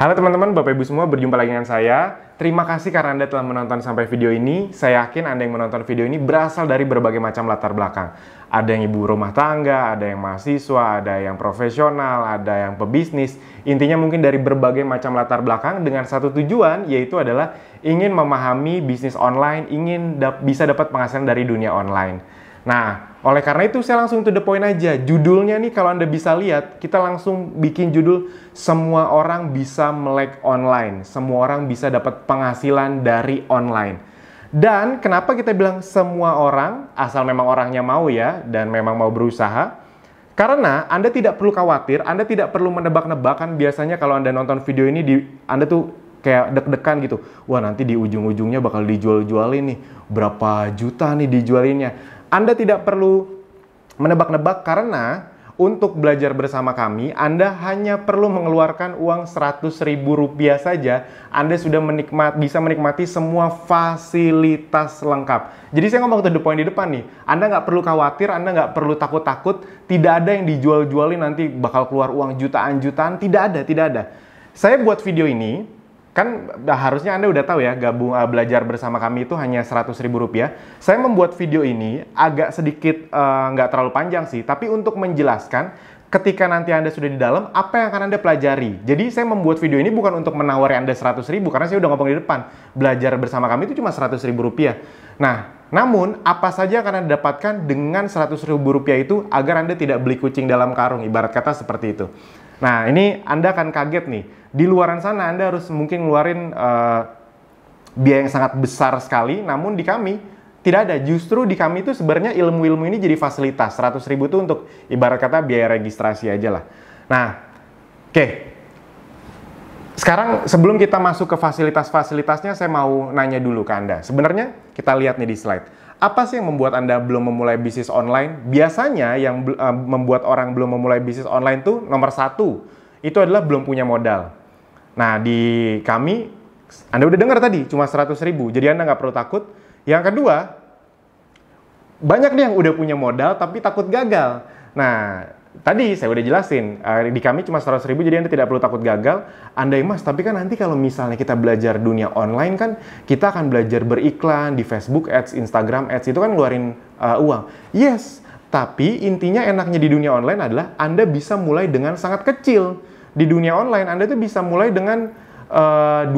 Halo teman-teman, Bapak Ibu semua, berjumpa lagi dengan saya. Terima kasih karena Anda telah menonton sampai video ini. Saya yakin Anda yang menonton video ini berasal dari berbagai macam latar belakang. Ada yang ibu rumah tangga, ada yang mahasiswa, ada yang profesional, ada yang pebisnis. Intinya mungkin dari berbagai macam latar belakang dengan satu tujuan, yaitu adalah ingin memahami bisnis online, ingin bisa dapat penghasilan dari dunia online. Nah, oleh karena itu saya langsung to the point aja. Judulnya nih kalau Anda bisa lihat, kita langsung bikin judul semua orang bisa melek online. Semua orang bisa dapat penghasilan dari online. Dan kenapa kita bilang semua orang, asal memang orangnya mau ya, dan memang mau berusaha. Karena Anda tidak perlu khawatir, Anda tidak perlu menebak-nebak. Kan biasanya kalau Anda nonton video ini, Anda tuh kayak deg-degan gitu. Wah, nanti di ujung-ujungnya bakal dijual-jualin nih. Berapa juta nih dijualinnya. Anda tidak perlu menebak-nebak karena untuk belajar bersama kami, Anda hanya perlu mengeluarkan uang Rp100.000 saja. Anda sudah bisa menikmati semua fasilitas lengkap. Jadi saya ngomong to the point di depan nih. Anda nggak perlu khawatir, Anda nggak perlu takut-takut. Tidak ada yang dijual-jualin nanti bakal keluar uang jutaan-jutaan. Tidak ada. Saya buat video ini, kan harusnya Anda udah tahu ya, gabung belajar bersama kami itu hanya Rp100.000. Saya membuat video ini agak sedikit nggak terlalu panjang sih, tapi untuk menjelaskan ketika nanti Anda sudah di dalam, apa yang akan Anda pelajari. Jadi saya membuat video ini bukan untuk menawari Anda 100.000, karena saya udah ngomong di depan. Belajar bersama kami itu cuma Rp100.000. Nah, namun apa saja akan Anda dapatkan dengan Rp100.000 itu agar Anda tidak beli kucing dalam karung, ibarat kata seperti itu. Nah, ini Anda akan kaget nih. Di luaran sana Anda harus mungkin ngeluarin biaya yang sangat besar sekali, namun di kami tidak ada. Justru di kami itu sebenarnya ilmu-ilmu ini jadi fasilitas. Rp100.000 itu untuk ibarat kata biaya registrasi aja lah. Nah, oke. Sekarang sebelum kita masuk ke fasilitas-fasilitasnya, saya mau nanya dulu ke Anda. Sebenarnya kita lihat nih di slide. Apa sih yang membuat Anda belum memulai bisnis online? Biasanya yang membuat orang belum memulai bisnis online tuh nomor satu, itu adalah belum punya modal. Nah, di kami, Anda udah dengar tadi, cuma Rp100.000. Jadi Anda nggak perlu takut. Yang kedua, banyak nih yang udah punya modal tapi takut gagal. Nah, tadi saya udah jelasin, di kami cuma Rp100.000, jadi Anda tidak perlu takut gagal. Anda mas, tapi kan nanti kalau misalnya kita belajar dunia online kan, kita akan belajar beriklan di Facebook Ads, Instagram Ads, itu kan ngeluarin uang. Yes, tapi intinya enaknya di dunia online adalah Anda bisa mulai dengan sangat kecil. Di dunia online, Anda tuh bisa mulai dengan 25.000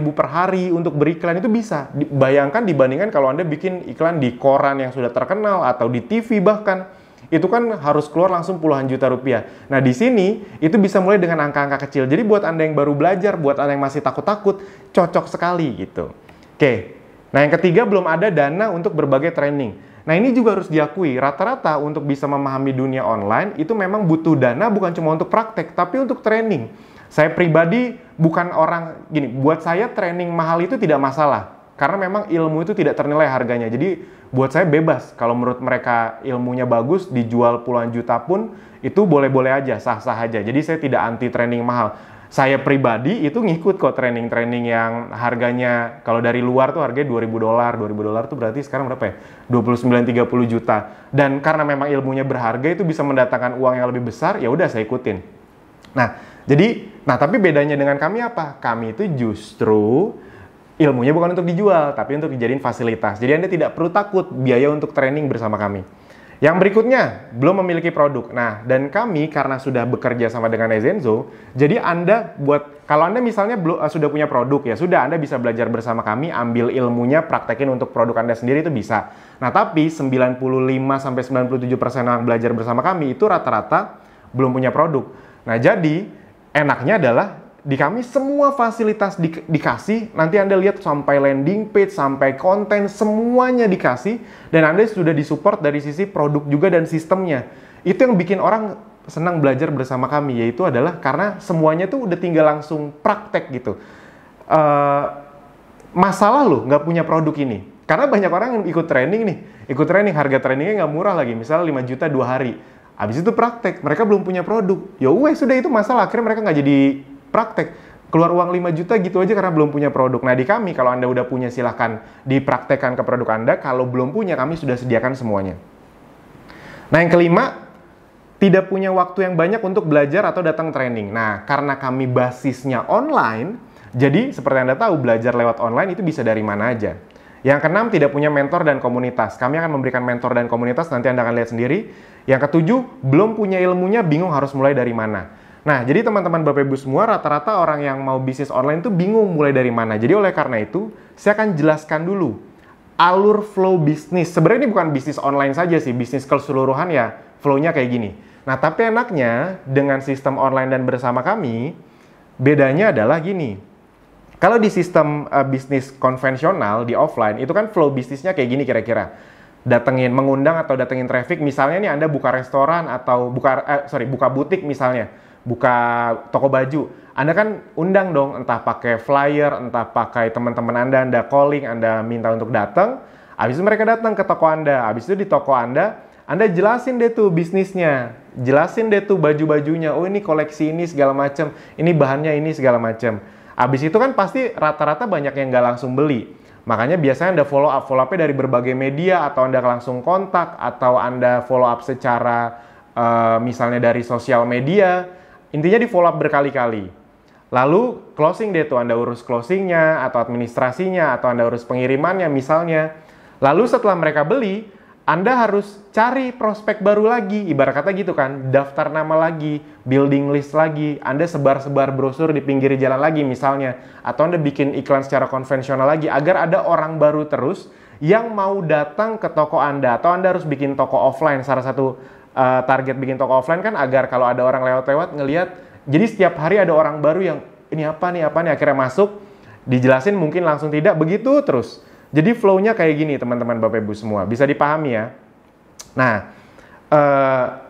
per hari untuk beriklan, itu bisa. Bayangkan dibandingkan kalau Anda bikin iklan di koran yang sudah terkenal atau di TV bahkan. Itu kan harus keluar langsung puluhan juta rupiah. Nah, di sini itu bisa mulai dengan angka-angka kecil. Jadi buat Anda yang baru belajar, buat Anda yang masih takut-takut, cocok sekali gitu. Oke. Nah, yang ketiga, belum ada dana untuk berbagai training. Nah, ini juga harus diakui, rata-rata untuk bisa memahami dunia online itu memang butuh dana bukan cuma untuk praktek, tapi untuk training. Saya pribadi bukan orang, gini, buat saya training mahal itu tidak masalah. Karena memang ilmu itu tidak ternilai harganya. Jadi buat saya bebas, kalau menurut mereka ilmunya bagus, dijual puluhan juta pun, itu boleh-boleh aja, sah-sah aja. Jadi saya tidak anti training mahal. Saya pribadi itu ngikut kok training-training yang harganya kalau dari luar tuh harganya $2.000. $2.000 tuh berarti sekarang berapa ya? 29-30 juta. Dan karena memang ilmunya berharga itu bisa mendatangkan uang yang lebih besar, ya udah saya ikutin. Nah, tapi bedanya dengan kami apa? Kami itu justru ilmunya bukan untuk dijual, tapi untuk dijadiin fasilitas. Jadi Anda tidak perlu takut biaya untuk training bersama kami. Yang berikutnya, belum memiliki produk. Nah, dan kami karena sudah bekerja sama dengan Ezenzo, jadi kalau Anda misalnya sudah punya produk, ya sudah Anda bisa belajar bersama kami, ambil ilmunya, praktekin untuk produk Anda sendiri itu bisa. Nah, tapi 95-97% yang belajar bersama kami itu rata-rata belum punya produk. Nah, jadi enaknya adalah di kami semua fasilitas dikasih, nanti Anda lihat sampai landing page, sampai konten, semuanya dikasih, dan Anda sudah disupport dari sisi produk juga dan sistemnya. Itu yang bikin orang senang belajar bersama kami, yaitu adalah karena semuanya tuh udah tinggal langsung praktek gitu. Masalah loh nggak punya produk ini, karena banyak orang yang ikut training, harga trainingnya nggak murah lagi, misalnya 5 juta 2 hari. Habis itu praktek, mereka belum punya produk. Ya sudah itu masalah, akhirnya mereka nggak jadi praktek, keluar uang 5 juta gitu aja karena belum punya produk. Nah, di kami kalau Anda udah punya silahkan dipraktekkan ke produk Anda, kalau belum punya kami sudah sediakan semuanya. Nah, yang kelima, tidak punya waktu yang banyak untuk belajar atau datang training. Nah, karena kami basisnya online, jadi seperti Anda tahu, belajar lewat online itu bisa dari mana aja. Yang keenam, tidak punya mentor dan komunitas. Kami akan memberikan mentor dan komunitas, nanti Anda akan lihat sendiri. Yang ketujuh, belum punya ilmunya, bingung harus mulai dari mana. Nah, jadi teman-teman Bapak Ibu semua, rata-rata orang yang mau bisnis online itu bingung mulai dari mana. Jadi oleh karena itu, saya akan jelaskan dulu alur flow bisnis. Sebenarnya ini bukan bisnis online saja sih, bisnis keseluruhan ya, flow-nya kayak gini. Nah, tapi enaknya dengan sistem online dan bersama kami, bedanya adalah gini. Kalau di sistem bisnis konvensional, di offline, itu kan flow bisnisnya kayak gini kira-kira. Mengundang atau datengin traffic, misalnya nih Anda buka restoran atau buka butik misalnya, buka toko baju. Anda kan undang dong, entah pakai flyer, entah pakai teman-teman Anda calling, Anda minta untuk datang. Habis itu mereka datang ke toko Anda. Habis itu di toko Anda jelasin deh tuh bisnisnya. Jelasin deh tuh baju-bajunya. Oh, ini koleksi ini segala macam. Ini bahannya ini segala macam. Habis itu kan pasti rata-rata banyak yang nggak langsung beli. Makanya biasanya Anda follow up-nya dari berbagai media, atau Anda langsung kontak, atau Anda follow up secara misalnya dari sosial media. Intinya di follow up berkali-kali. Lalu closing deh tuh, Anda urus closingnya, atau administrasinya, atau Anda urus pengirimannya misalnya. Lalu setelah mereka beli, Anda harus cari prospek baru lagi, ibarat kata gitu kan, daftar nama lagi, building list lagi, Anda sebar-sebar brosur di pinggir jalan lagi misalnya, atau Anda bikin iklan secara konvensional lagi, agar ada orang baru terus yang mau datang ke toko Anda, atau Anda harus bikin toko offline. Salah satu target bikin toko offline kan agar kalau ada orang lewat-lewat ngelihat, jadi setiap hari ada orang baru yang ini apa nih, akhirnya masuk, dijelasin mungkin langsung tidak, begitu terus. Jadi flow-nya kayak gini teman-teman Bapak Ibu semua, bisa dipahami ya. Nah,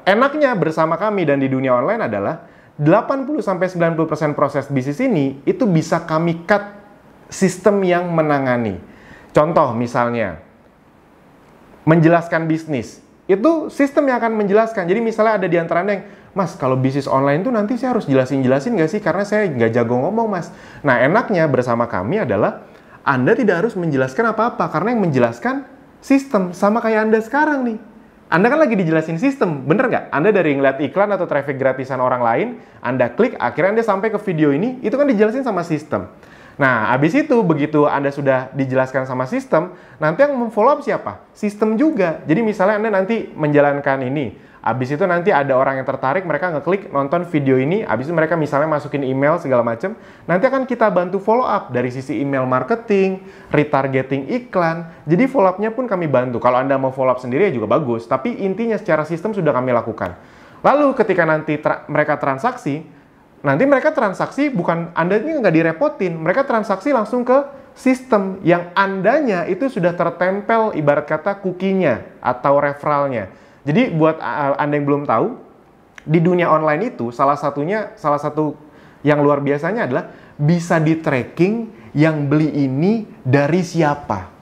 enaknya bersama kami dan di dunia online adalah 80-90% proses bisnis ini itu bisa kami cut sistem yang menangani. Contoh misalnya, menjelaskan bisnis. Itu sistem yang akan menjelaskan. Jadi misalnya ada di antara Anda yang, Mas, kalau bisnis online tuh nanti saya harus jelasin nggak sih? Karena saya nggak jago ngomong, Mas. Nah, enaknya bersama kami adalah Anda tidak harus menjelaskan apa-apa, karena yang menjelaskan sistem. Sama kayak Anda sekarang nih. Anda kan lagi dijelasin sistem, bener nggak? Anda dari ngeliat iklan atau traffic gratisan orang lain, Anda klik, akhirnya Anda sampai ke video ini, itu kan dijelasin sama sistem. Nah, habis itu, begitu Anda sudah dijelaskan sama sistem, nanti yang memfollow up siapa? Sistem juga. Jadi misalnya Anda nanti menjalankan ini, habis itu nanti ada orang yang tertarik, mereka ngeklik nonton video ini, habis itu mereka misalnya masukin email segala macam, nanti akan kita bantu follow up dari sisi email marketing, retargeting iklan. Jadi follow up-nya pun kami bantu. Kalau Anda mau follow up sendiri ya juga bagus, tapi intinya secara sistem sudah kami lakukan. Lalu ketika nanti mereka transaksi, nanti mereka transaksi bukan Anda ini nggak direpotin, mereka transaksi langsung ke sistem yang Andanya itu sudah tertempel ibarat kata cookie-nya atau referralnya. Jadi buat Anda yang belum tahu, di dunia online itu salah satu yang luar biasanya adalah bisa di tracking yang beli ini dari siapa.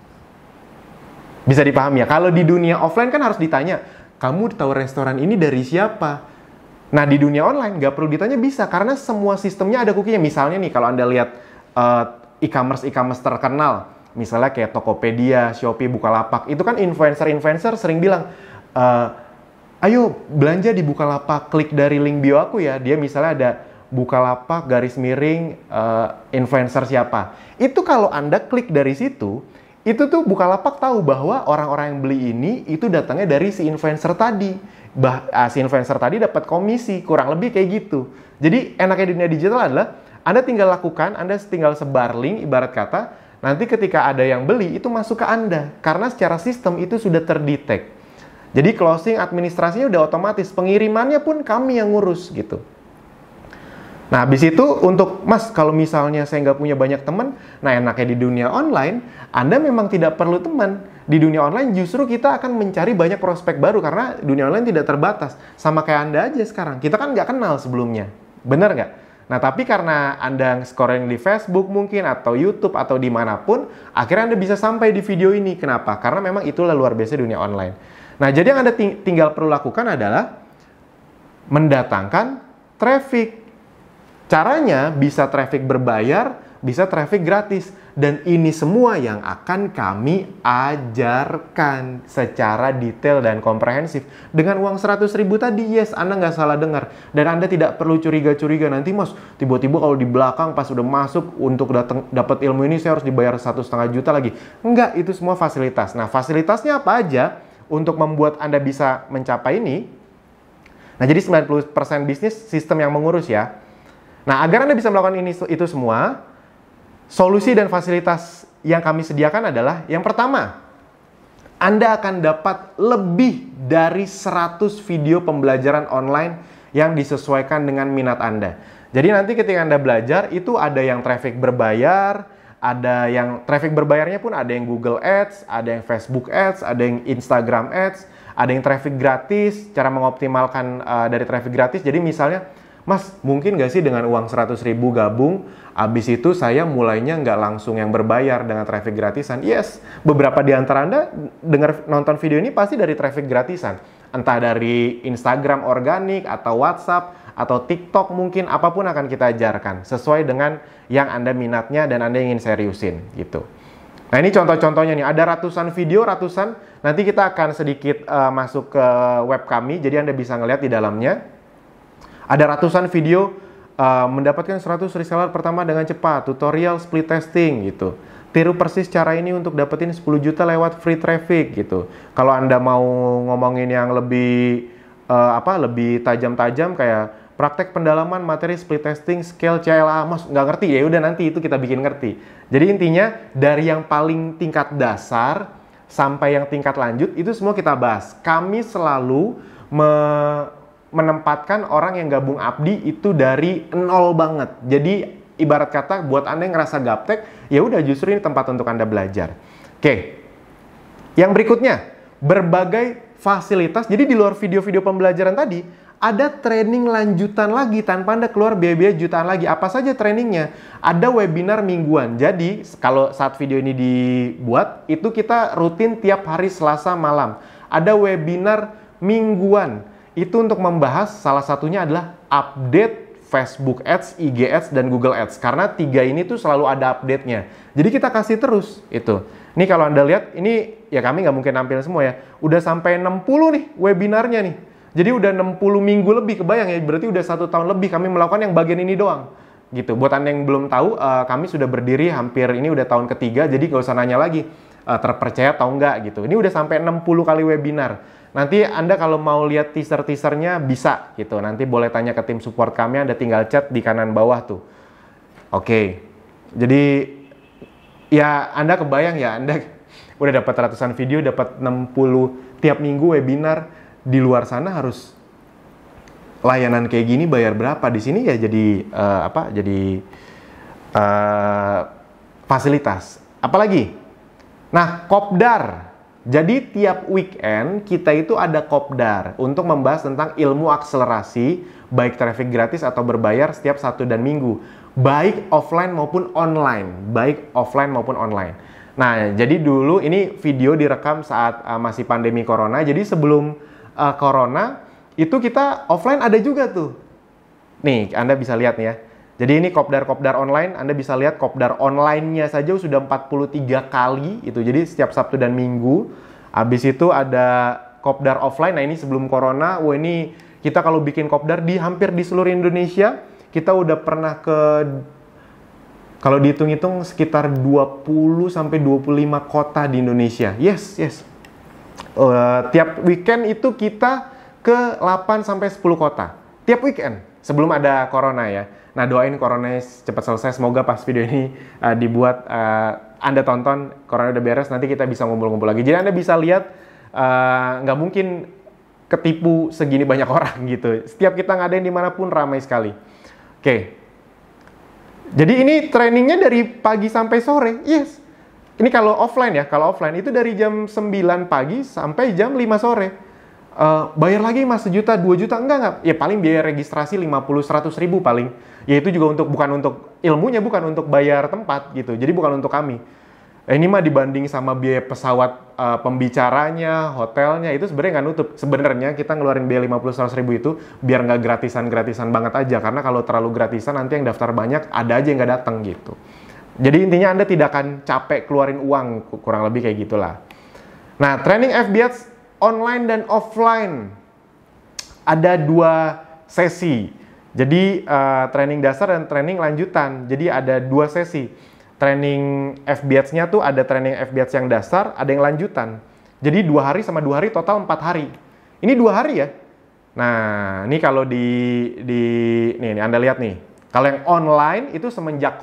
Bisa dipahami ya? Kalau di dunia offline kan harus ditanya, kamu tahu restoran ini dari siapa? Nah, di dunia online nggak perlu ditanya, bisa, karena semua sistemnya ada cookie-nya. Misalnya nih, kalau Anda lihat e-commerce terkenal, misalnya kayak Tokopedia, Shopee, Bukalapak, itu kan influencer sering bilang, ayo belanja di Bukalapak, klik dari link bio aku ya. Dia misalnya ada Bukalapak _ influencer siapa. Itu kalau Anda klik dari situ, itu tuh Bukalapak tahu bahwa orang-orang yang beli ini itu datangnya dari si influencer tadi. Si influencer tadi dapat komisi, kurang lebih kayak gitu. Jadi enaknya dunia digital adalah Anda tinggal lakukan, Anda tinggal sebar link ibarat kata, nanti ketika ada yang beli itu masuk ke Anda, karena secara sistem itu sudah terdetek. Jadi closing administrasinya udah otomatis, pengirimannya pun kami yang ngurus gitu. Nah, habis itu untuk, Mas, kalau misalnya saya nggak punya banyak teman, nah enaknya di dunia online, Anda memang tidak perlu teman. Di dunia online justru kita akan mencari banyak prospek baru, karena dunia online tidak terbatas. Sama kayak Anda aja sekarang, kita kan nggak kenal sebelumnya. Bener nggak? Nah, tapi karena Anda scoring di Facebook mungkin, atau YouTube, atau dimanapun, akhirnya Anda bisa sampai di video ini. Kenapa? Karena memang itulah luar biasa dunia online. Nah, jadi yang Anda tinggal perlu lakukan adalah mendatangkan traffic. Caranya bisa traffic berbayar, bisa traffic gratis. Dan ini semua yang akan kami ajarkan secara detail dan komprehensif. Dengan uang 100.000 tadi, yes, Anda nggak salah dengar. Dan Anda tidak perlu curiga-curiga, nanti Mas, tiba-tiba kalau di belakang pas udah masuk untuk dapat ilmu ini saya harus dibayar 1,5 juta lagi. Enggak, itu semua fasilitas. Nah, fasilitasnya apa aja untuk membuat Anda bisa mencapai ini? Nah, jadi 90% bisnis sistem yang mengurus ya. Nah, agar Anda bisa melakukan itu semua, solusi dan fasilitas yang kami sediakan adalah, yang pertama, Anda akan dapat lebih dari 100 video pembelajaran online yang disesuaikan dengan minat Anda. Jadi nanti ketika Anda belajar, itu ada yang traffic berbayar, ada yang traffic berbayarnya pun ada yang Google Ads, ada yang Facebook Ads, ada yang Instagram Ads, ada yang traffic gratis, cara mengoptimalkan dari traffic gratis. Jadi misalnya, Mas, mungkin nggak sih dengan uang 100.000 gabung, abis itu saya mulainya nggak langsung yang berbayar dengan traffic gratisan? Yes, beberapa di antara Anda nonton video ini pasti dari traffic gratisan. Entah dari Instagram organik, atau WhatsApp, atau TikTok mungkin, apapun akan kita ajarkan. Sesuai dengan yang Anda minatnya dan Anda ingin seriusin, gitu. Nah, ini contoh-contohnya nih, ada ratusan video, nanti kita akan sedikit masuk ke web kami, jadi Anda bisa ngeliat di dalamnya. Ada ratusan video mendapatkan 100 reseller pertama dengan cepat, tutorial split testing gitu. Tiru persis cara ini untuk dapetin 10 juta lewat free traffic gitu. Kalau Anda mau ngomongin yang lebih lebih tajam-tajam kayak praktek pendalaman materi split testing scale CLA, Mas nggak ngerti ya udah nanti itu kita bikin ngerti. Jadi intinya dari yang paling tingkat dasar sampai yang tingkat lanjut itu semua kita bahas. Kami selalu menempatkan orang yang gabung Abdi itu dari nol banget. Jadi ibarat kata buat Anda yang ngerasa gaptek, ya udah justru ini tempat untuk Anda belajar. Oke. Yang berikutnya, berbagai fasilitas. Jadi di luar video-video pembelajaran tadi, ada training lanjutan lagi tanpa Anda keluar biaya-biaya jutaan lagi. Apa saja trainingnya? Ada webinar mingguan. Jadi kalau saat video ini dibuat, itu kita rutin tiap hari Selasa malam. Ada webinar mingguan. Itu untuk membahas salah satunya adalah update Facebook Ads, IG Ads, dan Google Ads. Karena 3 ini tuh selalu ada update-nya. Jadi kita kasih terus itu. Ini kalau Anda lihat, ini ya kami nggak mungkin nampil semua ya. Udah sampai 60 nih webinarnya nih. Jadi udah 60 minggu lebih, kebayang ya. Berarti udah 1 tahun lebih kami melakukan yang bagian ini doang. Gitu. Buat Anda yang belum tahu, kami sudah berdiri hampir ini udah tahun ketiga. Jadi nggak usah nanya lagi terpercaya atau enggak gitu. Ini udah sampai 60 kali webinar. Nanti Anda kalau mau lihat teaser-teasernya bisa gitu. Nanti boleh tanya ke tim support kami, Anda tinggal chat di kanan bawah tuh. Oke. Jadi ya Anda kebayang ya, Anda udah dapat ratusan video, dapat 60 tiap minggu webinar. Di luar sana harus layanan kayak gini bayar berapa? Di sini ya jadi fasilitas. Apalagi? Nah, kopdar. Jadi tiap weekend kita itu ada kopdar untuk membahas tentang ilmu akselerasi baik traffic gratis atau berbayar setiap Sabtu dan Minggu, baik offline maupun online, Nah, jadi dulu ini video direkam saat masih pandemi corona. Jadi sebelum corona itu kita offline ada juga tuh. Nih, Anda bisa lihat nih ya. Jadi ini kopdar online, Anda bisa lihat kopdar online-nya saja sudah 43 kali itu. Jadi setiap Sabtu dan Minggu. Habis itu ada kopdar offline. Nah, ini sebelum corona. Wah, ini kita kalau bikin kopdar hampir di seluruh Indonesia, kita udah pernah ke, kalau dihitung-hitung sekitar 20 sampai 25 kota di Indonesia. Yes. Tiap weekend itu kita ke 8 sampai 10 kota. Tiap weekend sebelum ada corona ya. Nah, doain corona cepat selesai. Semoga pas video ini dibuat, Anda tonton, corona udah beres, nanti kita bisa ngumpul-ngumpul lagi. Jadi Anda bisa lihat, nggak mungkin ketipu segini banyak orang gitu. Setiap kita ngadain dimanapun ramai sekali. Oke. Jadi ini trainingnya dari pagi sampai sore. Yes. Ini kalau offline ya. Kalau offline itu dari jam 9 pagi sampai jam 5 sore. Bayar lagi Mas 1 juta, 2 juta, enggak. Ya paling biaya registrasi 50-100 ribu paling. Ya itu juga bukan untuk ilmunya, bukan untuk bayar tempat gitu. Jadi bukan untuk kami. Ini mah dibanding sama biaya pesawat pembicaranya, hotelnya, itu sebenarnya nggak nutup. Sebenarnya kita ngeluarin biaya 50-100 ribu itu biar nggak gratisan banget aja. Karena kalau terlalu gratisan nanti yang daftar banyak, ada aja yang nggak datang gitu. Jadi intinya Anda tidak akan capek keluarin uang, kurang lebih kayak gitulah. Nah, training FB Ads online dan offline ada 2 sesi. Jadi training dasar dan training lanjutan. Jadi ada 2 sesi. Training FB Ads-nya tuh ada training FB Ads yang dasar, ada yang lanjutan. Jadi 2 hari sama 2 hari total 4 hari. Ini 2 hari ya. Nah, ini kalau nih Anda lihat nih. Kalau yang online itu semenjak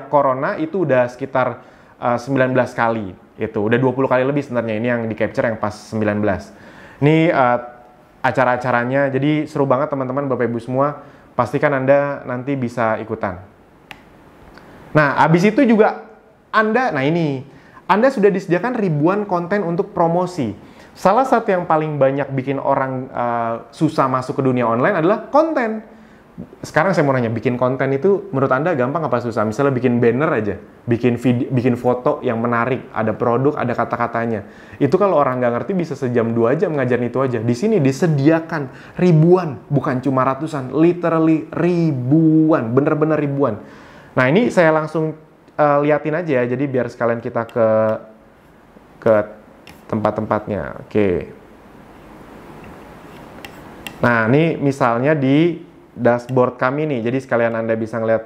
corona itu udah sekitar 19 kali. Itu udah 20 kali lebih sebenarnya. Ini yang di capture yang pas 19. Ini acara-acaranya. Jadi seru banget teman-teman, Bapak Ibu semua. Pastikan Anda nanti bisa ikutan. Nah, habis itu juga Anda sudah disediakan ribuan konten untuk promosi. Salah satu yang paling banyak bikin orang susah masuk ke dunia online adalah konten. Sekarang saya mau nanya, bikin konten itu menurut Anda gampang apa susah? Misalnya bikin banner aja, bikin video, bikin foto yang menarik, ada produk, ada kata-katanya. Itu kalau orang nggak ngerti bisa sejam 2 jam ngajarin itu aja. Di sini disediakan ribuan, bukan cuma ratusan, literally ribuan, bener-bener ribuan. Nah, ini saya langsung liatin aja ya, jadi biar sekalian kita ke tempat-tempatnya. Oke. Nah, ini misalnya di dashboard kami nih, jadi sekalian Anda bisa ngeliat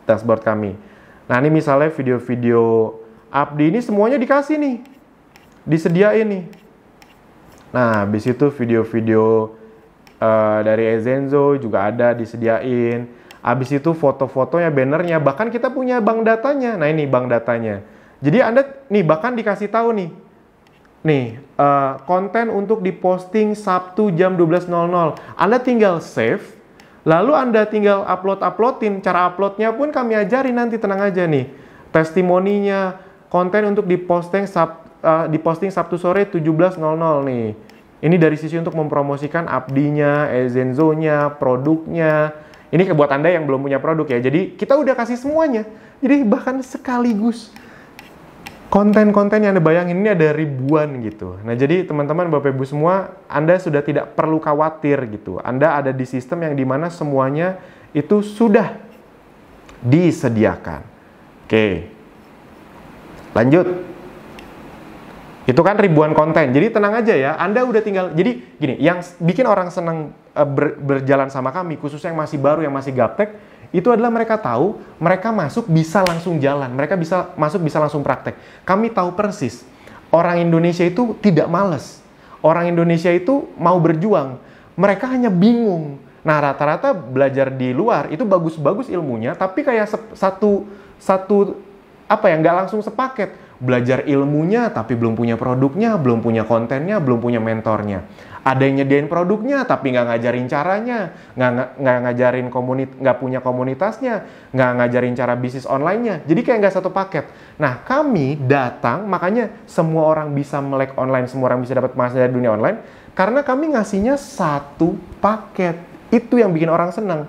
dashboard kami. Nah, ini misalnya video-video Abdi ini semuanya dikasih nih, disediain nih. Nah, habis itu video-video dari Ezenzo juga ada disediain. Habis itu foto-fotonya, bannernya, bahkan kita punya bank datanya. Nah, ini bank datanya. Jadi Anda nih bahkan dikasih tahu nih, konten untuk diposting Sabtu jam 12.00. Anda tinggal save, lalu Anda tinggal uploadin. Cara uploadnya pun kami ajarin nanti, tenang aja nih. Testimoninya, konten untuk diposting Sabtu sore 17.00 nih. Ini dari sisi untuk mempromosikan Abdinya, Ezenzo-nya, produknya. Ini buat Anda yang belum punya produk ya. Jadi kita udah kasih semuanya. Jadi bahkan sekaligus konten-konten yang Anda bayangin ini ada ribuan gitu. Nah, jadi teman-teman, Bapak Ibu semua, Anda sudah tidak perlu khawatir gitu. Anda ada di sistem yang dimana semuanya itu sudah disediakan. Oke. Lanjut. Itu kan ribuan konten. Jadi tenang aja ya, Anda udah tinggal. Jadi gini, yang bikin orang senang berjalan sama kami, khususnya yang masih baru, yang masih gaptek, itu adalah mereka tahu, mereka masuk bisa langsung jalan, mereka bisa masuk bisa langsung praktek. Kami tahu persis, orang Indonesia itu tidak males. Orang Indonesia itu mau berjuang, mereka hanya bingung. Nah, rata-rata belajar di luar itu bagus-bagus ilmunya, tapi kayak nggak langsung sepaket. Belajar ilmunya tapi belum punya produknya, belum punya kontennya, belum punya mentornya. Ada yang nyediain produknya tapi nggak ngajarin caranya, nggak ngajarin nggak punya komunitasnya, nggak ngajarin cara bisnis online-nya. Jadi kayak nggak satu paket. Nah, kami datang, makanya semua orang bisa melek online, semua orang bisa dapat penghasilan dari dunia online, karena kami ngasihnya satu paket. Itu yang bikin orang senang.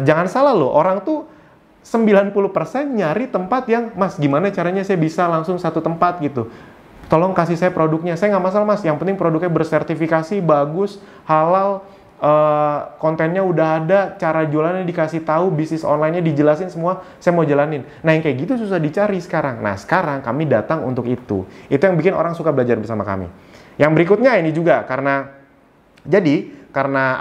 Jangan salah loh, orang tuh 90% nyari tempat yang, Mas, gimana caranya saya bisa langsung satu tempat gitu. Tolong kasih saya produknya. Saya nggak masalah, Mas. Yang penting produknya bersertifikasi, bagus, halal, kontennya udah ada, cara jualannya dikasih tahu, bisnis online-nya dijelasin semua, saya mau jalanin. Nah, yang kayak gitu susah dicari sekarang. Nah, sekarang kami datang untuk itu. Itu yang bikin orang suka belajar bersama kami. Yang berikutnya ini juga, karena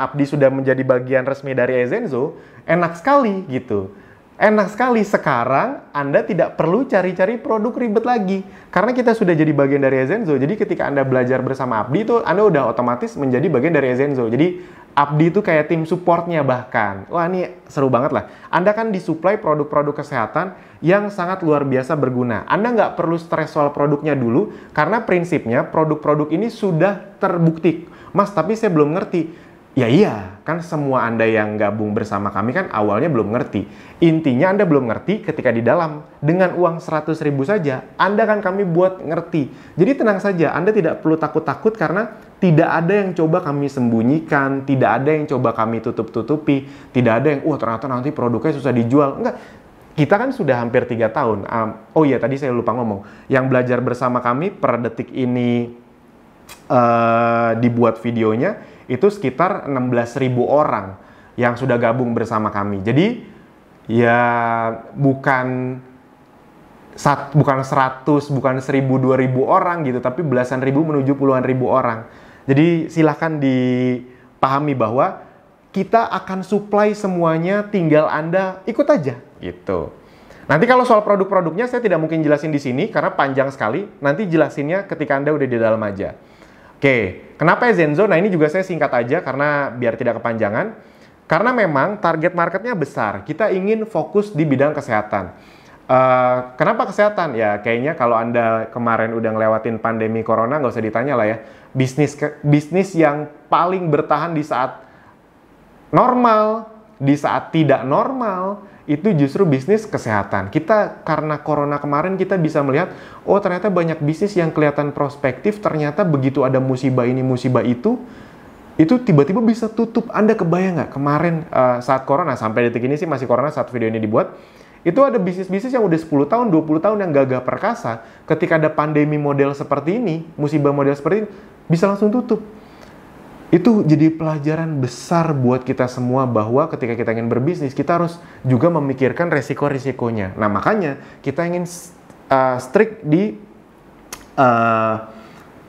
Abdi sudah menjadi bagian resmi dari Ezenzo, enak sekali gitu. Enak sekali sekarang Anda tidak perlu cari-cari produk ribet lagi. Karena kita sudah jadi bagian dari Ezenzo. Jadi ketika Anda belajar bersama Abdi itu Anda udah otomatis menjadi bagian dari Ezenzo. Jadi Abdi itu kayak tim supportnya bahkan. Wah, ini seru banget lah. Anda kan disuplai produk-produk kesehatan yang sangat luar biasa berguna. Anda nggak perlu stres soal produknya dulu. Karena prinsipnya produk-produk ini sudah terbukti. Mas, tapi saya belum ngerti. Ya iya, kan semua Anda yang gabung bersama kami kan awalnya belum ngerti. Intinya Anda belum ngerti ketika di dalam. Dengan uang 100.000 saja, Anda kan kami buat ngerti. Jadi tenang saja, Anda tidak perlu takut-takut karena tidak ada yang coba kami sembunyikan, tidak ada yang coba kami tutup-tutupi, tidak ada yang, ternyata nanti produknya susah dijual. Enggak, kita kan sudah hampir 3 tahun. Oh iya, tadi saya lupa ngomong. Yang belajar bersama kami per detik ini dibuat videonya, itu sekitar 16.000 orang yang sudah gabung bersama kami. Jadi ya bukan 100, bukan 1000, 2000 orang gitu, tapi belasan ribu menuju puluhan ribu orang. Jadi silahkan dipahami bahwa kita akan supply semuanya, tinggal Anda ikut aja gitu. Nanti kalau soal produk-produknya saya tidak mungkin jelasin di sini karena panjang sekali. Nanti jelasinnya ketika Anda udah di dalam aja. Oke, kenapa Ezenzo? Nah ini juga saya singkat aja karena biar tidak kepanjangan. Karena memang target marketnya besar. Kita ingin fokus di bidang kesehatan. Kenapa kesehatan? Ya kayaknya kalau Anda kemarin udah ngelewatin pandemi corona nggak usah ditanya lah ya. Bisnis yang paling bertahan di saat normal, di saat tidak normal, itu justru bisnis kesehatan. Kita karena corona kemarin kita bisa melihat, oh ternyata banyak bisnis yang kelihatan prospektif, ternyata begitu ada musibah ini, musibah itu tiba-tiba bisa tutup. Anda kebayang nggak kemarin saat corona, sampai detik ini sih masih corona saat video ini dibuat, itu ada bisnis-bisnis yang udah 10 tahun, 20 tahun yang gagah perkasa, ketika ada pandemi model seperti ini, musibah model seperti ini, bisa langsung tutup. Itu jadi pelajaran besar buat kita semua bahwa ketika kita ingin berbisnis, kita harus juga memikirkan resiko-risikonya. Nah, makanya kita ingin strict di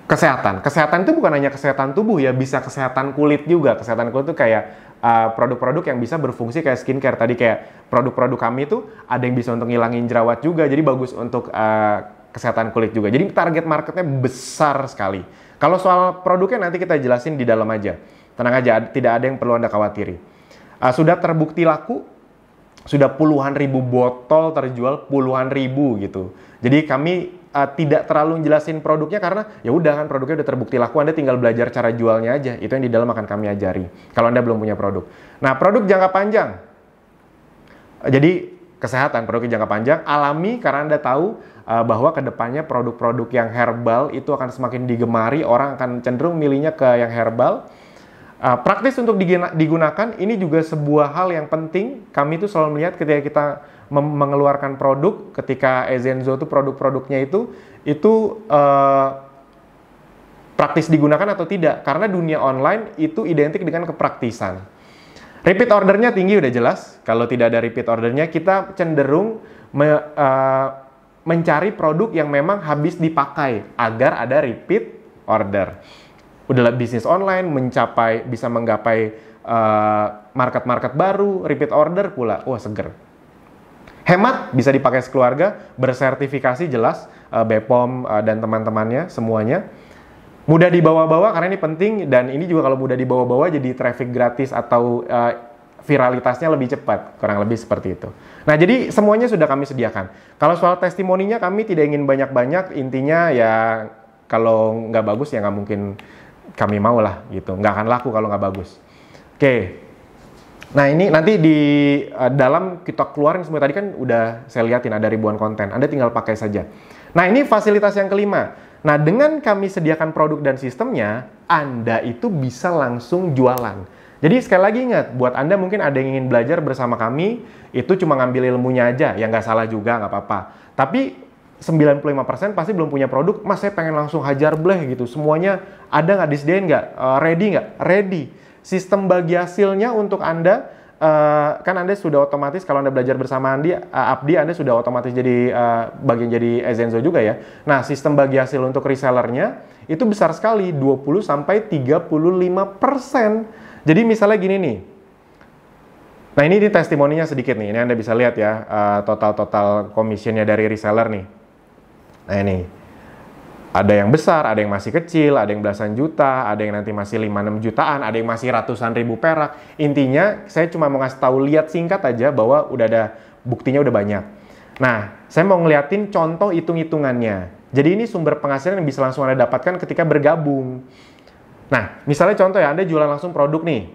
kesehatan. Kesehatan itu bukan hanya kesehatan tubuh ya, bisa kesehatan kulit juga. Kesehatan kulit itu kayak produk-produk yang bisa berfungsi kayak skincare. Tadi kayak produk-produk kami itu ada yang bisa untuk ngilangin jerawat juga, jadi bagus untuk kesehatan kulit juga. Jadi target marketnya besar sekali. Kalau soal produknya nanti kita jelasin di dalam aja. Tenang aja, tidak ada yang perlu Anda khawatiri. Sudah terbukti laku, sudah puluhan ribu botol terjual, puluhan ribu gitu. Jadi kami tidak terlalu jelasin produknya karena ya udah kan produknya udah terbukti laku, Anda tinggal belajar cara jualnya aja. Itu yang di dalam akan kami ajari. Kalau Anda belum punya produk. Nah, produk jangka panjang. Jadi kesehatan, produk jangka panjang, alami karena Anda tahu bahwa kedepannya produk-produk yang herbal itu akan semakin digemari, orang akan cenderung milihnya ke yang herbal. Praktis untuk digunakan, ini juga sebuah hal yang penting. Kami itu selalu melihat ketika kita mengeluarkan produk, ketika Ezenzo itu produk-produknya itu praktis digunakan atau tidak. Karena dunia online itu identik dengan kepraktisan. Repeat ordernya tinggi udah jelas. Kalau tidak ada repeat ordernya, kita cenderung mencari produk yang memang habis dipakai agar ada repeat order. Udah bisnis online bisa menggapai market-market baru, repeat order pula. Wah, seger. Hemat, bisa dipakai sekeluarga, bersertifikasi jelas, BPOM dan teman-temannya semuanya. Mudah dibawa-bawa karena ini penting, dan ini juga kalau mudah dibawa-bawa jadi traffic gratis atau viralitasnya lebih cepat, kurang lebih seperti itu. Nah, jadi semuanya sudah kami sediakan. Kalau soal testimoninya kami tidak ingin banyak-banyak, intinya ya kalau nggak bagus ya nggak mungkin kami mau lah gitu, nggak akan laku kalau nggak bagus. Oke. Nah, ini nanti di dalam kita keluarin semua, tadi kan udah saya liatin ada ribuan konten, Anda tinggal pakai saja. Nah, ini fasilitas yang kelima. Nah, dengan kami sediakan produk dan sistemnya, Anda itu bisa langsung jualan. Jadi sekali lagi ingat, buat Anda mungkin ada yang ingin belajar bersama kami, itu cuma ngambil ilmunya aja, ya nggak salah juga, nggak apa-apa. Tapi 95% pasti belum punya produk, Mas saya pengen langsung hajar bleh gitu, semuanya ada nggak, disediain nggak, ready nggak? Ready. Sistem bagi hasilnya untuk Anda, kan Anda sudah otomatis, kalau Anda belajar bersama Abdi, Anda sudah otomatis jadi bagian jadi Ezenzo juga ya. Nah, sistem bagi hasil untuk resellernya, itu besar sekali, 20-35%. Jadi misalnya gini nih, nah ini testimoninya sedikit nih, ini Anda bisa lihat ya, total commissionnya dari reseller nih. Nah ini, ada yang besar, ada yang masih kecil, ada yang belasan juta, ada yang nanti masih 5-6 jutaan, ada yang masih ratusan ribu perak. Intinya, saya cuma mau ngasih tahu, lihat singkat aja bahwa udah ada, buktinya udah banyak. Nah, saya mau ngeliatin contoh hitung-hitungannya. Jadi ini sumber penghasilan yang bisa langsung Anda dapatkan ketika bergabung. Nah, misalnya contoh ya, Anda jualan langsung produk nih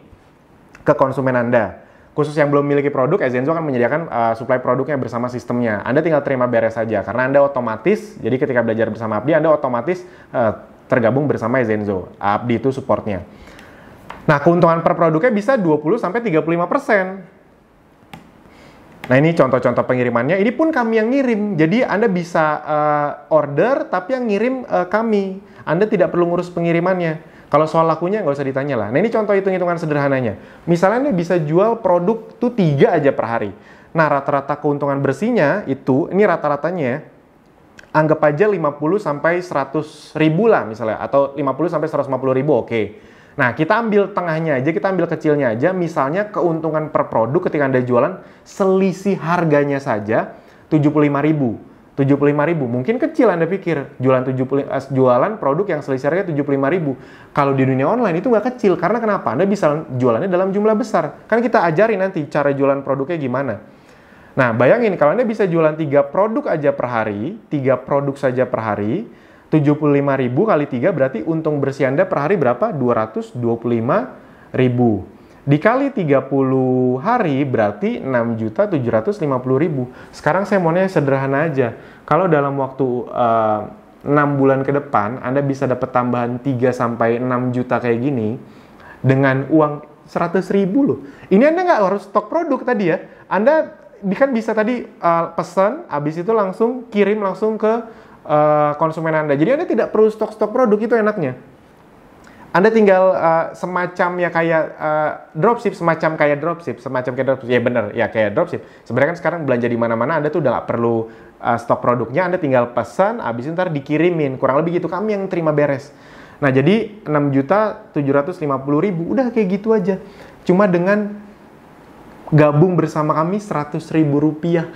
ke konsumen Anda. Khusus yang belum memiliki produk, Ezenzo akan menyediakan supply produknya bersama sistemnya. Anda tinggal terima beres saja, karena Anda otomatis, jadi ketika belajar bersama Abdi, Anda otomatis tergabung bersama Ezenzo. Abdi itu supportnya. Nah, keuntungan per produknya bisa 20-35%. Nah, ini contoh-contoh pengirimannya. Ini pun kami yang ngirim. Jadi, Anda bisa order, tapi yang ngirim kami. Anda tidak perlu ngurus pengirimannya. Kalau soal lakunya nggak usah ditanya lah. Nah, ini contoh hitung-hitungan sederhananya. Misalnya Anda bisa jual produk tuh 3 aja per hari. Nah, rata-rata keuntungan bersihnya itu, ini rata-ratanya ya, anggap aja 50 sampai 100 ribu lah misalnya, atau 50 sampai 150 ribu, oke. Nah, kita ambil tengahnya aja, kita ambil kecilnya aja, misalnya keuntungan per produk ketika Anda jualan, selisih harganya saja 75 ribu. 75 ribu, mungkin kecil Anda pikir, jualan produk yang selisih harga 75 ribu. Kalau di dunia online itu nggak kecil, karena kenapa? Anda bisa jualannya dalam jumlah besar. Kan kita ajarin nanti cara jualan produknya gimana. Nah, bayangin kalau Anda bisa jualan 3 produk aja per hari, 3 produk saja per hari, 75 ribu kali 3 berarti untung bersih Anda per hari berapa? 225 ribu. Dikali 30 hari berarti 6.750.000. Sekarang saya maunya sederhana aja. Kalau dalam waktu 6 bulan ke depan Anda bisa dapat tambahan 3 sampai 6 juta kayak gini dengan uang 100 ribu loh. Ini Anda nggak harus stok produk tadi ya. Anda kan bisa tadi pesan, habis itu langsung kirim langsung ke konsumen Anda. Jadi Anda tidak perlu stok-stok produk, itu enaknya. Anda tinggal semacam ya kayak dropship, semacam kayak dropship. Ya bener, ya kayak dropship. Sebenarnya kan sekarang belanja di mana-mana Anda tuh udah nggak perlu stok produknya, Anda tinggal pesan, habis itu ntar dikirimin. Kurang lebih gitu, kami yang terima beres. Nah, jadi 6.750.000, udah kayak gitu aja. Cuma dengan gabung bersama kami 100.000 rupiah.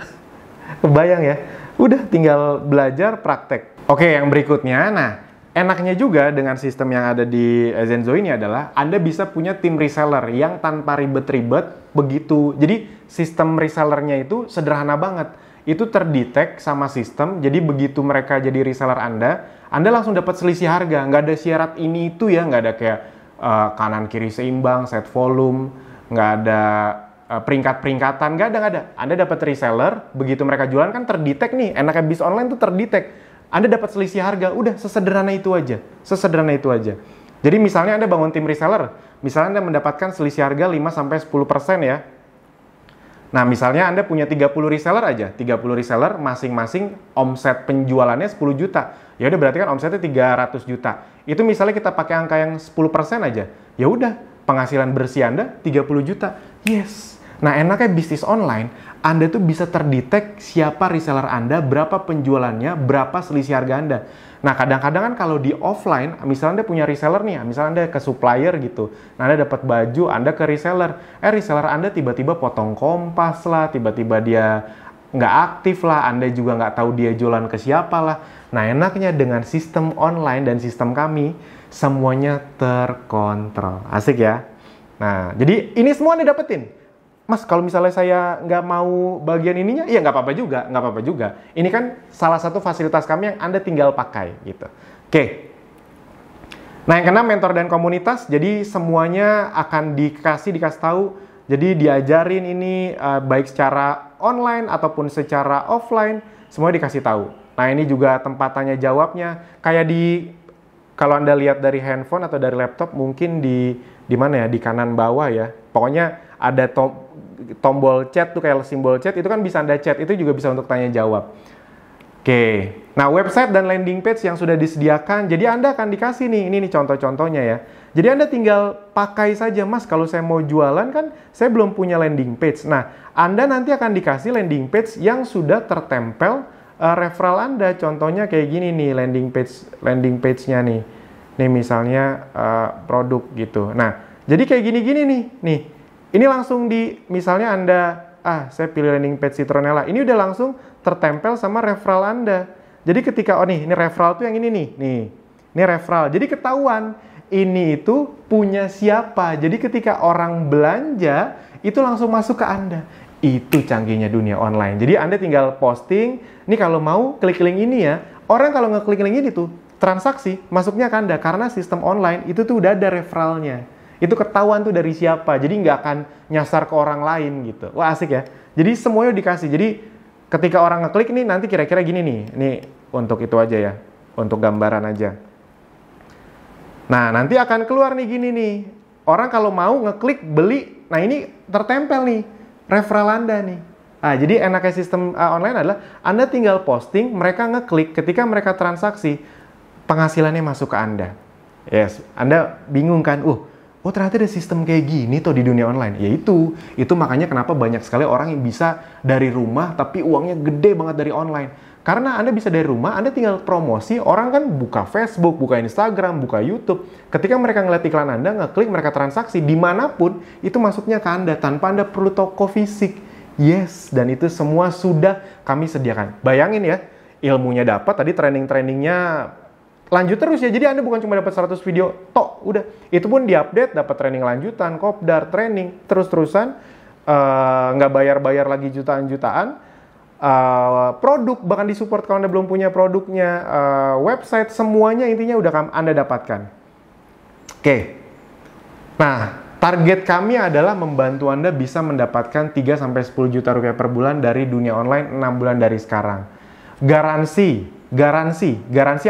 Kebayang ya? Udah tinggal belajar praktek. Oke, yang berikutnya, nah enaknya juga dengan sistem yang ada di Zenzo ini adalah Anda bisa punya tim reseller yang tanpa ribet-ribet begitu. Jadi sistem resellernya itu sederhana banget. Itu terdetek sama sistem, jadi begitu mereka jadi reseller Anda langsung dapat selisih harga. Nggak ada syarat ini itu ya, nggak ada kayak kanan kiri seimbang, set volume, nggak ada peringkat-peringkatan, nggak ada. Anda dapat reseller, begitu mereka jualan kan terdetek nih, enaknya bis online tuh terdetek. Anda dapat selisih harga, udah sesederhana itu aja. Jadi misalnya Anda bangun tim reseller, misalnya Anda mendapatkan selisih harga 5-10% ya. Nah, misalnya Anda punya 30 reseller aja, 30 reseller masing-masing omset penjualannya 10 juta. Ya udah berarti kan omsetnya 300 juta. Itu misalnya kita pakai angka yang 10% aja. Ya udah, penghasilan bersih Anda 30 juta. Yes. Nah, enaknya bisnis online, Anda tuh bisa terdetek siapa reseller Anda, berapa penjualannya, berapa selisih harga Anda. Nah, kadang-kadang kan kalau di offline, misalnya Anda punya reseller nih, misalnya Anda ke supplier gitu. Nah, Anda dapat baju, Anda ke reseller. Reseller Anda tiba-tiba potong kompas lah, tiba-tiba dia nggak aktif lah, Anda juga nggak tahu dia jualan ke siapa lah. Nah, enaknya dengan sistem online dan sistem kami, semuanya terkontrol. Asik ya? Nah, jadi ini semua Anda dapetin. Mas, kalau misalnya saya nggak mau bagian ininya, ya nggak apa-apa juga. Ini kan salah satu fasilitas kami yang Anda tinggal pakai, gitu. Oke. Nah, yang keenam, mentor dan komunitas. Jadi semuanya akan dikasih tahu. Jadi diajarin ini baik secara online ataupun secara offline, semua dikasih tahu. Nah, ini juga tempat tanya jawabnya. Kayak kalau Anda lihat dari handphone atau dari laptop, mungkin di mana ya, di kanan bawah ya. Pokoknya ada tombol chat tuh, kayak simbol chat, itu kan bisa Anda chat, itu juga bisa untuk tanya jawab. Oke. Nah, website dan landing page yang sudah disediakan, jadi Anda akan dikasih nih, ini nih contoh-contohnya ya. Jadi Anda tinggal pakai saja, Mas, kalau saya mau jualan kan saya belum punya landing page. Nah, Anda nanti akan dikasih landing page yang sudah tertempel referral Anda. Contohnya kayak gini nih, landing page-nya nih. Nih misalnya produk gitu. Nah, jadi kayak gini-gini nih. Ini langsung misalnya Anda, saya pilih landing page Citronella. Ini udah langsung tertempel sama referral Anda. Jadi ketika, ini referral tuh yang ini nih. Ini referral. Jadi ketahuan, ini itu punya siapa. Jadi ketika orang belanja, itu langsung masuk ke Anda. Itu canggihnya dunia online. Jadi Anda tinggal posting, nih kalau mau klik link ini ya. Orang kalau ngeklik link ini tuh, transaksi masuknya ke Anda. Karena sistem online itu tuh udah ada referralnya. Itu ketahuan tuh dari siapa, jadi nggak akan nyasar ke orang lain gitu. Wah, asik ya. Jadi semuanya dikasih. Jadi ketika orang ngeklik nih, nanti kira-kira gini nih. Ini untuk itu aja ya, untuk gambaran aja. Nah, nanti akan keluar nih gini nih. Orang kalau mau ngeklik beli, nah ini tertempel nih referral Anda nih. Nah, jadi enaknya sistem online adalah Anda tinggal posting, mereka ngeklik, ketika mereka transaksi, penghasilannya masuk ke Anda. Yes, Anda bingung kan? oh ternyata ada sistem kayak gini tuh di dunia online. Ya itu makanya kenapa banyak sekali orang yang bisa dari rumah tapi uangnya gede banget dari online. Karena Anda bisa dari rumah, Anda tinggal promosi, orang kan buka Facebook, buka Instagram, buka YouTube. Ketika mereka ngeliat iklan Anda, ngeklik, mereka transaksi, dimanapun, itu masuknya ke Anda, tanpa Anda perlu toko fisik. Yes, dan itu semua sudah kami sediakan. Bayangin ya, ilmunya dapat, tadi training-trainingnya lanjut terus ya. Jadi Anda bukan cuma dapat 100 video, tok, udah. Itu pun diupdate, dapat training lanjutan, kopdar, training, terus-terusan, nggak bayar-bayar lagi jutaan-jutaan. Produk, bahkan disupport kalau Anda belum punya produknya, website, semuanya intinya udah Anda dapatkan. Oke. Nah, target kami adalah membantu Anda bisa mendapatkan 3-10 juta rupiah per bulan dari dunia online 6 bulan dari sekarang. Garansi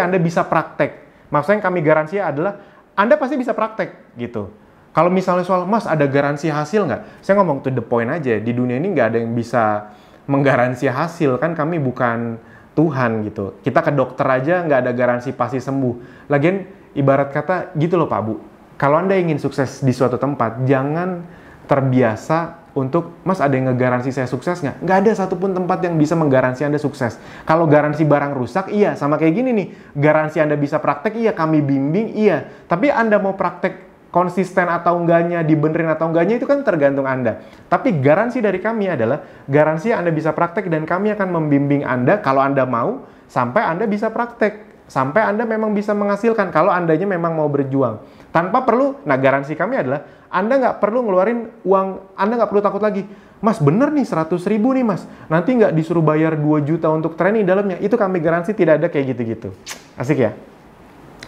Anda bisa praktek. Maksudnya yang kami garansi adalah Anda pasti bisa praktek gitu. Kalau misalnya soal, Mas ada garansi hasil nggak? Saya ngomong to the point aja, di dunia ini nggak ada yang bisa menggaransi hasil, kan kami bukan Tuhan gitu. Kita ke dokter aja nggak ada garansi pasti sembuh. Lagian ibarat kata gitu loh Pak Bu, kalau Anda ingin sukses di suatu tempat, jangan terbiasa untuk, Mas ada yang ngegaransi saya sukses nggak? Nggak ada satupun tempat yang bisa menggaransi Anda sukses. Kalau garansi barang rusak, iya. Sama kayak gini nih, garansi Anda bisa praktek, iya. Kami bimbing, iya. Tapi Anda mau praktek konsisten atau enggaknya, dibenerin atau enggaknya, itu kan tergantung Anda. Tapi garansi dari kami adalah, garansi Anda bisa praktek dan kami akan membimbing Anda kalau Anda mau, sampai Anda bisa praktek. Sampai Anda memang bisa menghasilkan, kalau Andanya memang mau berjuang. Tanpa perlu, nah garansi kami adalah, Anda nggak perlu ngeluarin uang, Anda nggak perlu takut lagi. Mas bener nih 100 ribu nih mas, nanti nggak disuruh bayar 2 juta untuk training dalamnya. Itu kami garansi tidak ada kayak gitu-gitu. Asik ya?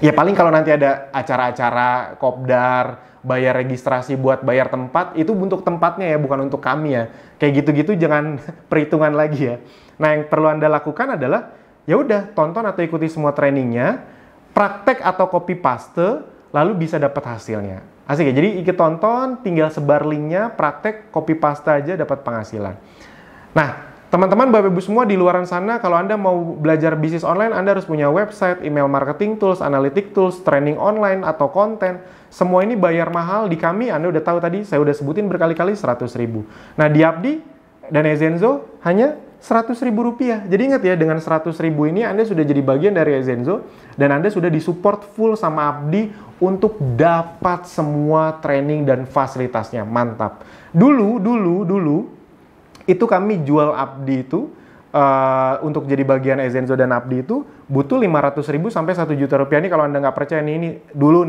Ya paling kalau nanti ada acara-acara kopdar, bayar registrasi buat bayar tempat, itu untuk tempatnya ya, bukan untuk kami ya. Kayak gitu-gitu jangan perhitungan lagi ya. Nah yang perlu Anda lakukan adalah, ya udah tonton atau ikuti semua trainingnya, praktek atau copy paste, lalu bisa dapat hasilnya. Asik ya, jadi ikut tonton, tinggal sebar linknya, praktek, copy paste aja dapat penghasilan. Nah, teman-teman, Bapak Ibu semua di luaran sana, kalau Anda mau belajar bisnis online, Anda harus punya website, email marketing tools, analytic tools, training online, atau konten. Semua ini bayar mahal di kami, Anda udah tahu tadi, saya udah sebutin berkali-kali 100 ribu. Nah, di Abdi dan Ezenzo hanya 100 ribu rupiah. Jadi ingat ya, dengan 100 ribu ini Anda sudah jadi bagian dari Ezenzo, dan Anda sudah disupport full sama Abdi untuk dapat semua training dan fasilitasnya. Mantap. Dulu, itu kami jual Abdi itu untuk jadi bagian Ezenzo dan Abdi itu butuh 500 ribu sampai 1 juta rupiah. Ini kalau Anda nggak percaya ini dulu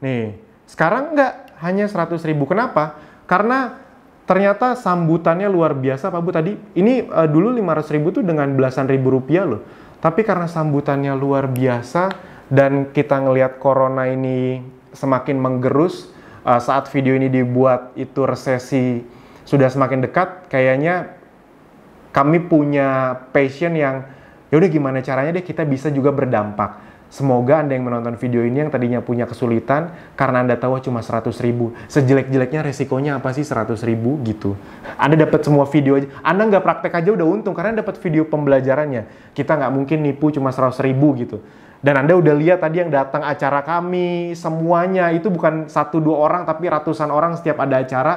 nih. Sekarang nggak, hanya 100 ribu. Kenapa? Karena ternyata sambutannya luar biasa Pak Bu tadi. Ini dulu 500 ribu tuh dengan belasan ribu rupiah loh. Tapi karena sambutannya luar biasa dan kita ngelihat corona ini semakin menggerus, saat video ini dibuat itu resesi sudah semakin dekat, kayaknya kami punya passion yang, yaudah gimana caranya deh kita bisa juga berdampak. Semoga Anda yang menonton video ini yang tadinya punya kesulitan, karena Anda tahu cuma 100 ribu. Sejelek-jeleknya resikonya apa sih 100 ribu gitu. Anda dapat semua video aja, Anda nggak praktek aja udah untung, karena dapat video pembelajarannya. Kita nggak mungkin nipu cuma 100 ribu gitu. Dan Anda udah lihat tadi yang datang acara kami, semuanya itu bukan 1-2 orang, tapi ratusan orang setiap ada acara.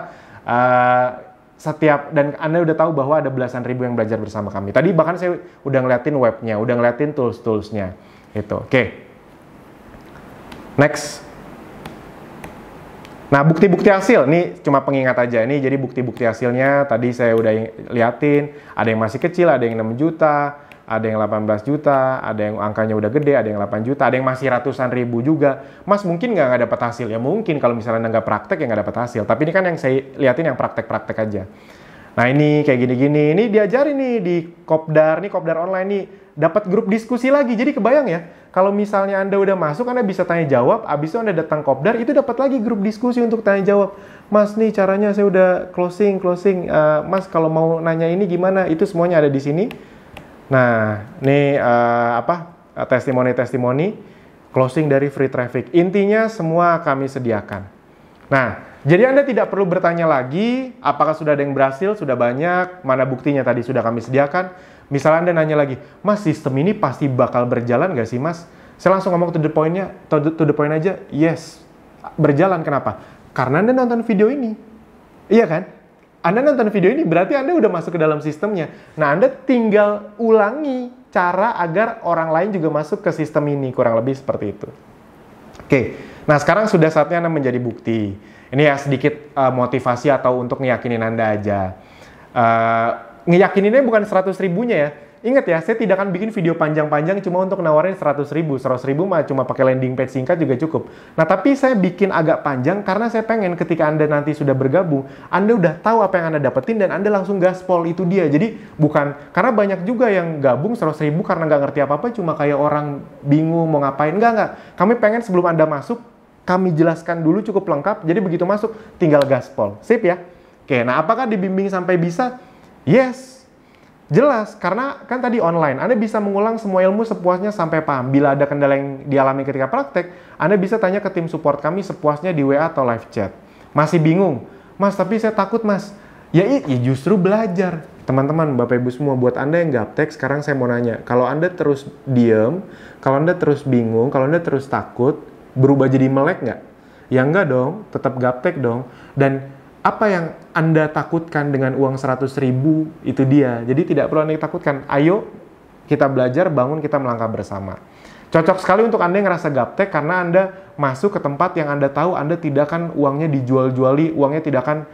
Dan Anda udah tahu bahwa ada belasan ribu yang belajar bersama kami. Tadi bahkan saya udah ngeliatin webnya, udah ngeliatin tools-toolsnya. Itu, oke. Next. Nah, bukti-bukti hasil, ini cuma pengingat aja. Ini jadi bukti-bukti hasilnya, tadi saya udah liatin, ada yang masih kecil, ada yang 6 juta, ada yang 18 juta, ada yang angkanya udah gede, ada yang 8 juta, ada yang masih ratusan ribu juga. Mas mungkin nggak dapat hasil? Ya mungkin, kalau misalnya nggak praktek ya nggak dapat hasil. Tapi ini kan yang saya liatin yang praktek-praktek aja. Nah ini kayak gini-gini, ini diajarin nih di kopdar, nih kopdar online nih, dapat grup diskusi lagi. Jadi kebayang ya, kalau misalnya Anda udah masuk, Anda bisa tanya jawab, abis itu Anda datang kopdar, itu dapat lagi grup diskusi untuk tanya jawab. Mas nih caranya saya udah closing, Mas kalau mau nanya ini gimana? Itu semuanya ada di sini. Nah, ini testimoni closing dari free traffic. Intinya semua kami sediakan. Nah, jadi Anda tidak perlu bertanya lagi apakah sudah ada yang berhasil, sudah banyak, mana buktinya tadi sudah kami sediakan. Misalnya Anda nanya lagi, Mas sistem ini pasti bakal berjalan nggak sih Mas? Saya langsung ngomong to the point aja, yes, berjalan. Kenapa? Karena Anda nonton video ini. Iya kan? Anda nonton video ini berarti Anda udah masuk ke dalam sistemnya. Nah, Anda tinggal ulangi cara agar orang lain juga masuk ke sistem ini. Kurang lebih seperti itu. Oke, nah sekarang sudah saatnya Anda menjadi bukti. Ini ya sedikit motivasi atau untuk ngeyakinin Anda aja. Ngeyakininnya bukan 100 ribunya ya. Ingat ya, saya tidak akan bikin video panjang-panjang cuma untuk nawarin 100 ribu. 100 ribu mah cuma pakai landing page singkat juga cukup. Nah, tapi saya bikin agak panjang karena saya pengen ketika Anda nanti sudah bergabung, Anda udah tahu apa yang Anda dapetin dan Anda langsung gaspol, itu dia. Jadi bukan, karena banyak juga yang gabung 100 ribu karena nggak ngerti apa-apa, cuma kayak orang bingung mau ngapain. Enggak. Kami pengen sebelum Anda masuk, kami jelaskan dulu cukup lengkap, jadi begitu masuk, tinggal gaspol. Sip ya? Oke, nah apakah dibimbing sampai bisa? Yes. Jelas, karena kan tadi online, Anda bisa mengulang semua ilmu sepuasnya sampai paham. Bila ada kendala yang dialami ketika praktek, Anda bisa tanya ke tim support kami sepuasnya di WA atau live chat. Masih bingung? Mas, tapi saya takut mas. Ya justru belajar. Teman-teman, Bapak Ibu semua, buat Anda yang gaptek, sekarang saya mau nanya. Kalau Anda terus diem, kalau Anda terus bingung, kalau Anda terus takut, berubah jadi melek nggak? Ya enggak dong, tetap gaptek dong. Dan apa yang Anda takutkan dengan uang 100 ribu, itu dia. Jadi tidak perlu Anda takutkan. Ayo kita belajar, bangun, kita melangkah bersama. Cocok sekali untuk Anda yang ngerasa gaptek karena Anda masuk ke tempat yang Anda tahu Anda tidak akan uangnya dijual-juali, uangnya tidak akan,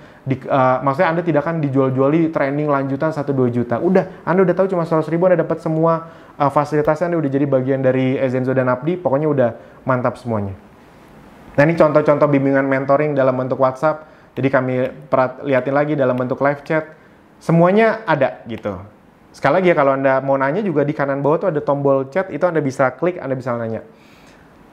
maksudnya Anda tidak akan dijual-juali training lanjutan 1-2 juta. Udah, Anda udah tahu cuma 100 ribu Anda dapat semua fasilitasnya, Anda udah jadi bagian dari Ezenzo dan Abdi, pokoknya udah mantap semuanya. Nah ini contoh-contoh bimbingan mentoring dalam bentuk WhatsApp. Jadi kami liatin lagi dalam bentuk live chat. Semuanya ada gitu. Sekali lagi ya, kalau Anda mau nanya juga di kanan bawah tuh ada tombol chat. Itu Anda bisa klik, Anda bisa nanya.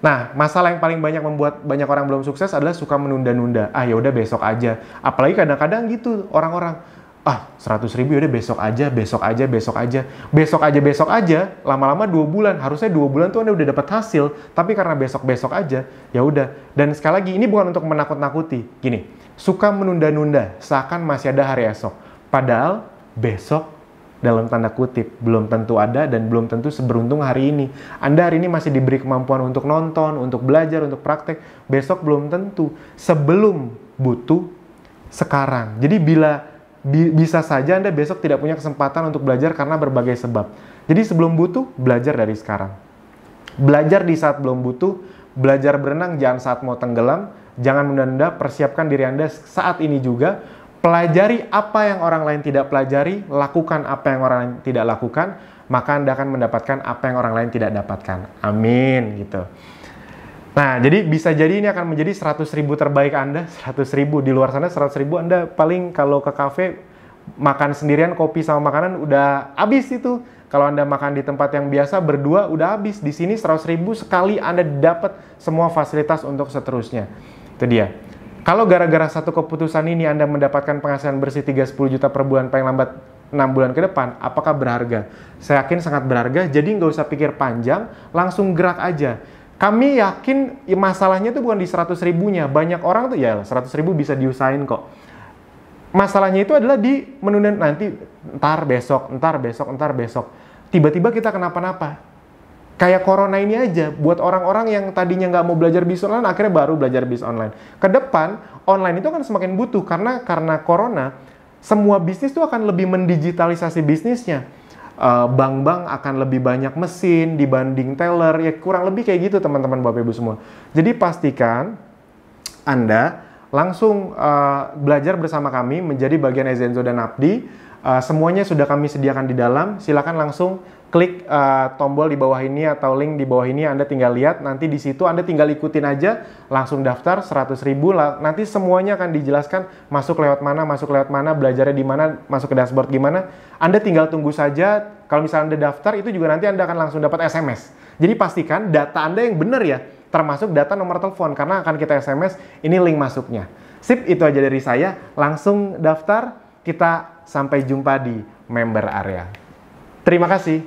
Nah, masalah yang paling banyak membuat banyak orang belum sukses adalah suka menunda-nunda. Ya udah besok aja. Apalagi kadang-kadang gitu orang-orang. 100 ribu ya udah besok aja. Besok aja. Lama-lama 2 bulan. Harusnya 2 bulan tuh Anda udah dapat hasil. Tapi karena besok aja, ya udah. Dan sekali lagi, ini bukan untuk menakut-nakuti. Gini, suka menunda-nunda seakan masih ada hari esok. Padahal besok dalam tanda kutip belum tentu ada dan belum tentu seberuntung hari ini. Anda hari ini masih diberi kemampuan untuk nonton, untuk belajar, untuk praktek. Besok belum tentu. Sebelum butuh, sekarang. Jadi bisa saja Anda besok tidak punya kesempatan untuk belajar karena berbagai sebab. Jadi sebelum butuh, belajar dari sekarang. Belajar di saat belum butuh, belajar berenang jangan saat mau tenggelam, jangan menunda, persiapkan diri Anda saat ini juga. Pelajari apa yang orang lain tidak pelajari, lakukan apa yang orang lain tidak lakukan, maka Anda akan mendapatkan apa yang orang lain tidak dapatkan. Amin, gitu. Nah, jadi bisa jadi ini akan menjadi 100 ribu terbaik Anda, 100 ribu. Di luar sana 100 ribu Anda paling kalau ke kafe, makan sendirian, kopi sama makanan udah habis itu. Kalau Anda makan di tempat yang biasa, berdua udah habis. Di sini 100 ribu sekali Anda dapat semua fasilitas untuk seterusnya. Itu dia. Kalau gara-gara satu keputusan ini Anda mendapatkan penghasilan bersih 3-10 juta per bulan paling lambat 6 bulan ke depan, apakah berharga? Saya yakin sangat berharga, jadi nggak usah pikir panjang, langsung gerak aja. Kami yakin masalahnya itu bukan di 100 ribunya. Banyak orang tuh ya 100 ribu bisa diusahain kok. Masalahnya itu adalah di menunda nanti, entar besok. Tiba-tiba kita kenapa-napa. Kayak corona ini aja, buat orang-orang yang tadinya nggak mau belajar bisnis online, akhirnya baru belajar bisnis online. Ke depan, online itu kan semakin butuh, karena corona, semua bisnis tuh akan lebih mendigitalisasi bisnisnya. Bank-bank akan lebih banyak mesin dibanding teller, ya kurang lebih kayak gitu teman-teman Bapak Ibu semua. Jadi pastikan Anda langsung belajar bersama kami menjadi bagian Ezenzo dan Abdi. Semuanya sudah kami sediakan di dalam. Silakan langsung klik tombol di bawah ini atau link di bawah ini, Anda tinggal lihat. Nanti di situ Anda tinggal ikutin aja, langsung daftar 100 ribu. Nanti semuanya akan dijelaskan masuk lewat mana, belajarnya di mana, masuk ke dashboard gimana. Anda tinggal tunggu saja. Kalau misalnya Anda daftar, itu juga nanti Anda akan langsung dapat SMS. Jadi pastikan data Anda yang benar ya, termasuk data nomor telepon, karena akan kita SMS, ini link masuknya. Sip, itu aja dari saya. Langsung daftar, kita sampai jumpa di member area. Terima kasih.